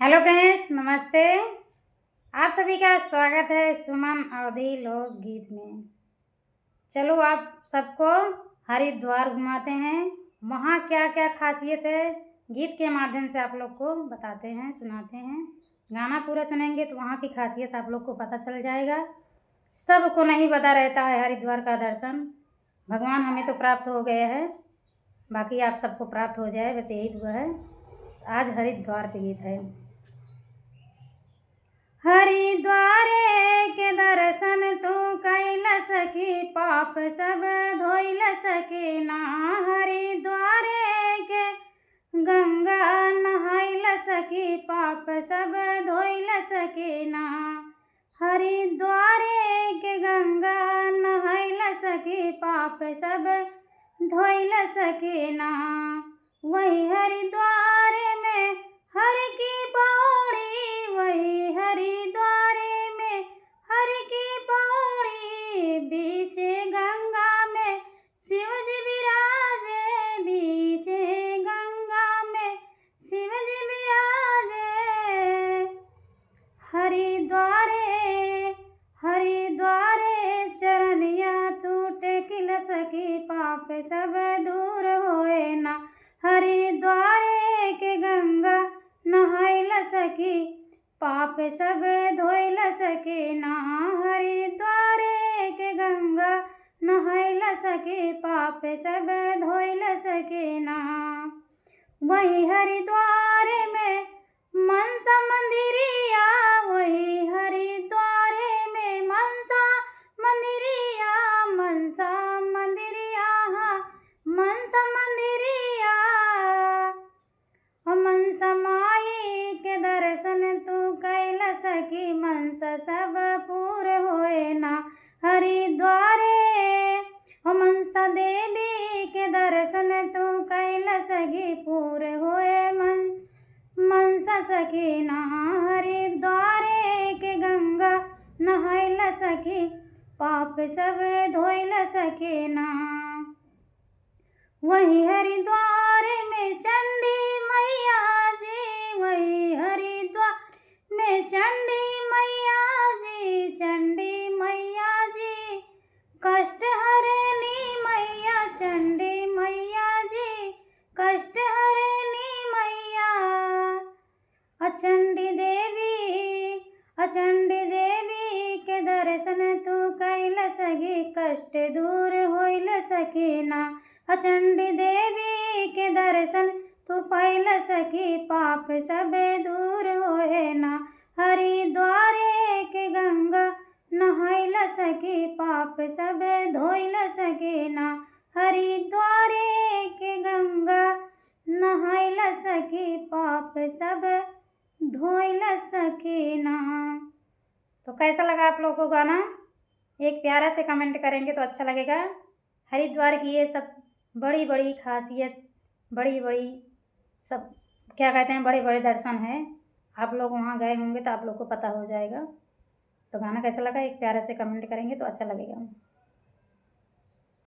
Hello friends, नमस्ते। आप सभी का स्वागत है सुमन अवधि लोकगीत में। चलो आप सबको हरिद्वार घुमाते हैं। वहाँ क्या क्या खासियत है गीत के माध्यम से आप लोग को बताते हैं, सुनाते हैं। गाना पूरा सुनेंगे तो वहाँ की खासियत आप लोग को पता चल जाएगा। सबको नहीं पता रहता है हरिद्वार का दर्शन। भगवान हमें तो प्राप्त हो गए हैं, बाकी आप सबको प्राप्त हो जाए, बस यही दुआ है। आज हरिद्वार पे गीत है। हरिद्वारे के दर्शन तू कैल सकी, पाप सब धोइल सके ना। हरिद्वारे के गंगा नहाइल सकी, पाप सब धोइल सके ना। हरिद्वारे के गंगा नहाइल सकी, पाप सब धोइल सके ना। वही हरिद्वार में हर की पौड़ी, वही हरिद्वार में हर की पौड़ी। बीच गंगा में शिव जी विराजे, बीच गंगा में शिव जी विराजे। हरिद्वारे हरिद्वारे चरनिया तू टेकिल सकी, पाप सब दूर होए ना। हरिद्वारे के गंगा नहाइल सकी, पाप सब धोइल सके ना। हरिद्वारे के गंगा नहाइल सकी, पाप सब धोइल सके ना। वही हरिद्वार में मनसा मंदिरिया, वही हरिद्वार में मनसा मंदिरिया। मनसा मंदिरिया, मनसा मंदिरिया। मनसा माई के दर्शन तू कैल सकी, मनसा सब पूर होए ना। हरिद्वारे मनसा देवी के दर्शन तू कैल सकी, पूर होए मनसा सकी ना। हरिद्वारे के गंगा नहाइल सकी, पाप सब धोइल सके ना। वही हरिद्वार में चंडी मैया जी, वही हरिद्वार में चंडी मैया जी। चंडी मैया जी कष्ट हरनी मैया, चंडी मैया जी कष्ट हरनी मैया। अचंडी देवी के दर्शन तू कैल सकी, कष्ट दूर होइल सके ना। अचंडी देवी के दर्शन तू कैल सकी, पाप सब दूर होए ना। हरिद्वारे के गंगा नहाइल सकी, पाप सब धोइल सके ना। हरिद्वारे के गंगा नहाइल सकी, पाप सब धोइल सके ना। तो कैसा लगा आप लोगों को गाना? एक प्यारा से कमेंट करेंगे तो अच्छा लगेगा। हरिद्वार की ये सब बड़ी बड़ी खासियत, बड़ी बड़ी सब क्या कहते हैं, बड़े बड़े दर्शन हैं। आप लोग वहाँ गए होंगे तो आप लोग को पता हो जाएगा। तो गाना कैसा लगा एक प्यारा से कमेंट करेंगे तो अच्छा लगेगा।